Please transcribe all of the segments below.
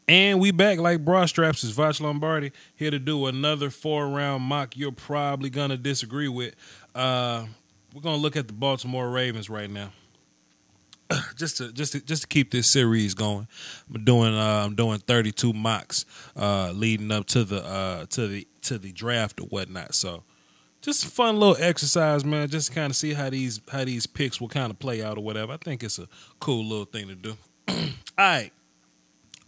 And we back like bra straps. Is Voch Lombardi here to do another 4-round mock you're probably gonna disagree with. We're gonna look at the Baltimore Ravens right now. just to keep this series going. I'm doing 32 mocks leading up to the draft or whatnot. So just a fun little exercise, man. Just to kind of see how these picks will kind of play out or whatever. I think it's a cool little thing to do. All right.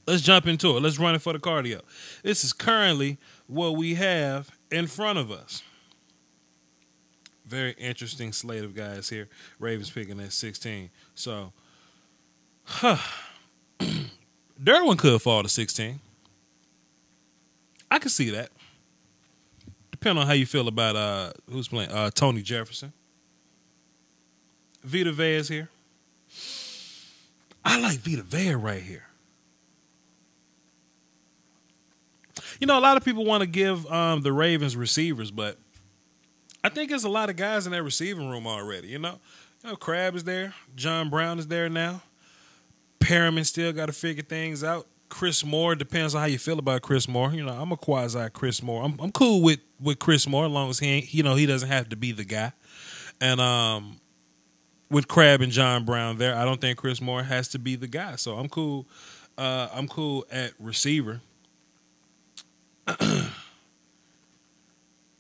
Let's jump into it. Let's run it for the cardio. This is currently what we have in front of us. Very interesting slate of guys here. Ravens picking at 16. So, Derwin could fall to 16. I can see that. Depending on how you feel about who's playing. Tony Jefferson. Vita Vea is here. I like Vita Vea right here. You know, a lot of people want to give the Ravens receivers, but I think there's a lot of guys in that receiving room already. You know, Crab is there. John Brown is there now. Perriman still got to figure things out. Chris Moore, depends on how you feel about Chris Moore. You know, I'm a quasi Chris Moore. I'm cool with Chris Moore as long as he doesn't have to be the guy. And with Crab and John Brown there, I don't think Chris Moore has to be the guy. So I'm cool. I'm cool at receiver.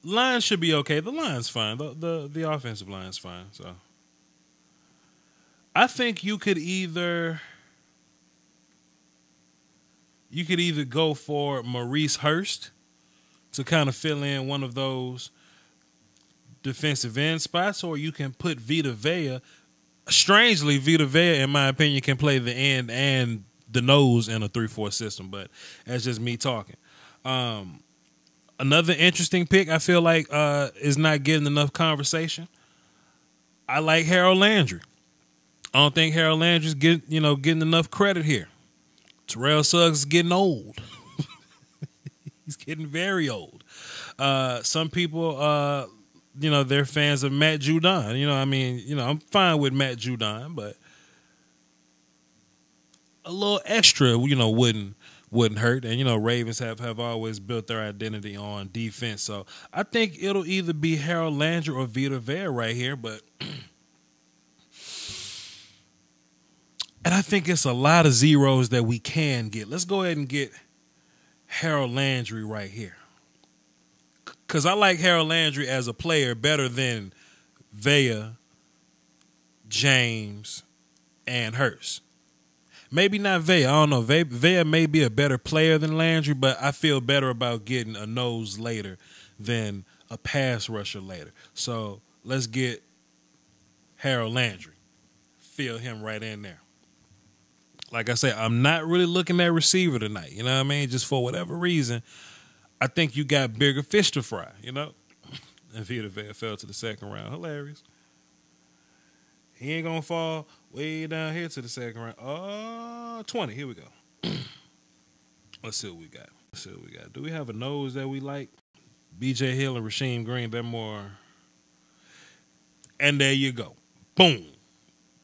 Line should be okay. The line's fine. The offensive line's fine. So I think you could either go for Maurice Hurst to kind of fill in one of those defensive end spots, or you can put Vita Vea. Strangely, Vita Vea, in my opinion, can play the end and the nose in a 3-4 system, but that's just me talking. Another interesting pick I feel like is not getting enough conversation. I like Harold Landry. I don't think Harold Landry's getting enough credit here. Terrell Suggs is getting old. He's getting very old. Some people, they're fans of Matt Judon. I'm fine with Matt Judon, but a little extra, wouldn't hurt. And, Ravens have always built their identity on defense. So I think it'll either be Harold Landry or Vita Vea right here. But and I think it's a lot of zeros that we can get. Let's go ahead and get Harold Landry right here. Because I like Harold Landry as a player better than Vea, James, and Hurst. Maybe not Vea. I don't know. Vea may be a better player than Landry, but I feel better about getting a nose later than a pass rusher later. So let's get Harold Landry. Fill him right in there. Like I said, I'm not really looking at receiver tonight. You know what I mean? Just for whatever reason, I think you got bigger fish to fry, And Vita Vea fell to the second round. Hilarious. He ain't going to fall way down here to the second round. 20. Here we go. Let's see what we got. Do we have a nose that we like? B.J. Hill and Rasheem Green, they're more. And there you go. Boom.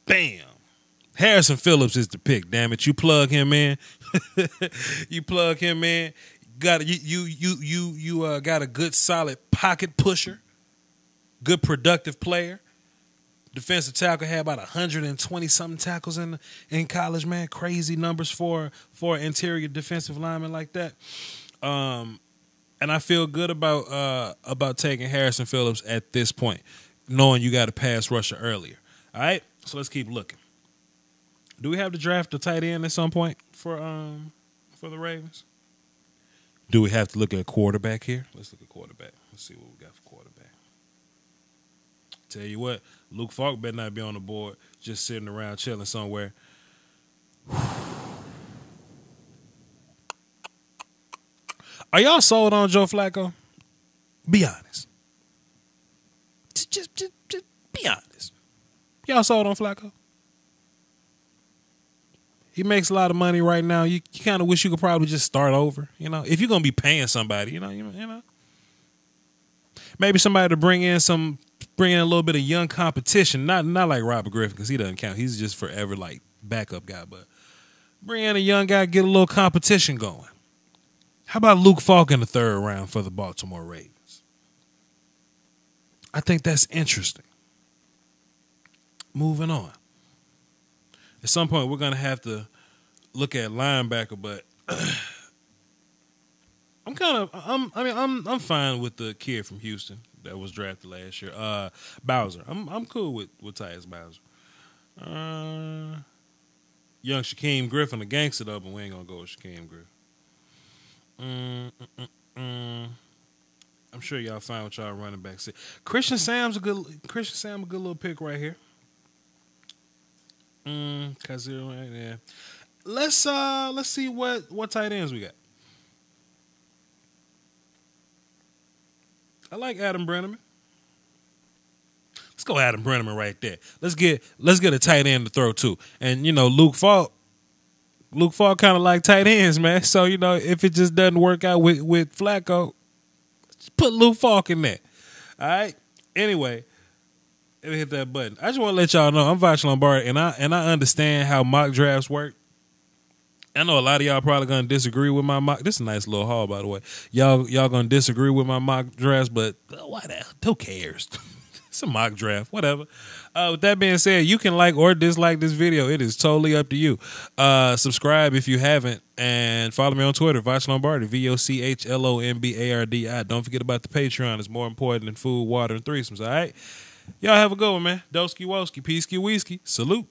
Bam. Harrison Phillips is the pick, damn it. You plug him in. You got a good solid pocket pusher. Good productive player. Defensive tackle had about 120-something tackles in college, man. Crazy numbers for an interior defensive lineman like that. And I feel good about taking Harrison Phillips at this point, knowing you got a pass rusher earlier. All right, so let's keep looking. Do we have to draft a tight end at some point for the Ravens? Do we have to look at quarterback here? Let's look at quarterback. Let's see what we got for quarterback. Tell you what, Luke Falk better not be on the board, just sitting around chilling somewhere. Are y'all sold on Joe Flacco? Be honest. Just be honest. Y'all sold on Flacco? He makes a lot of money right now. You kind of wish you could probably just start over. If you're gonna be paying somebody, maybe somebody to bring in a little bit of young competition. Not like Robert Griffin because he doesn't count. He's just forever like backup guy. But Bring in a young guy, get a little competition going. How about Luke Falk in the third round for the Baltimore Ravens? I think that's interesting. Moving on. At some point, we're going to have to look at linebacker, but I'm fine with the kid from Houston that was drafted last year, Bowser. I'm cool with Tyus Bowser. Young Shaquem Griffin, a gangster though, but we ain't gonna go with Shaquem Griffin. I'm sure y'all find what y'all running back say. Christian Sam a good little pick right here. Yeah. Let's see what tight ends we got. I like Adam Brenneman. Let's go Adam Brenneman right there. Let's get a tight end to throw to. And Luke Falk kind of like tight ends, man. So if it just doesn't work out with Flacco, just put Luke Falk in there. All right. Anyway, let me hit that button. I just want to let y'all know I'm Voch Lombardi, and I understand how mock drafts work. I know a lot of y'all probably gonna disagree with my mock. This is a nice little haul, by the way. Y'all gonna disagree with my mock drafts, but who cares? It's a mock draft, whatever. With that being said, you can like or dislike this video. It is totally up to you. Subscribe if you haven't, and follow me on Twitter, Voch Lombardi, VOCHLOMBARDI. Don't forget about the Patreon. It's more important than food, water, and threesomes. All right, y'all have a good one, man. Doski woski, peace, whiskey, salute.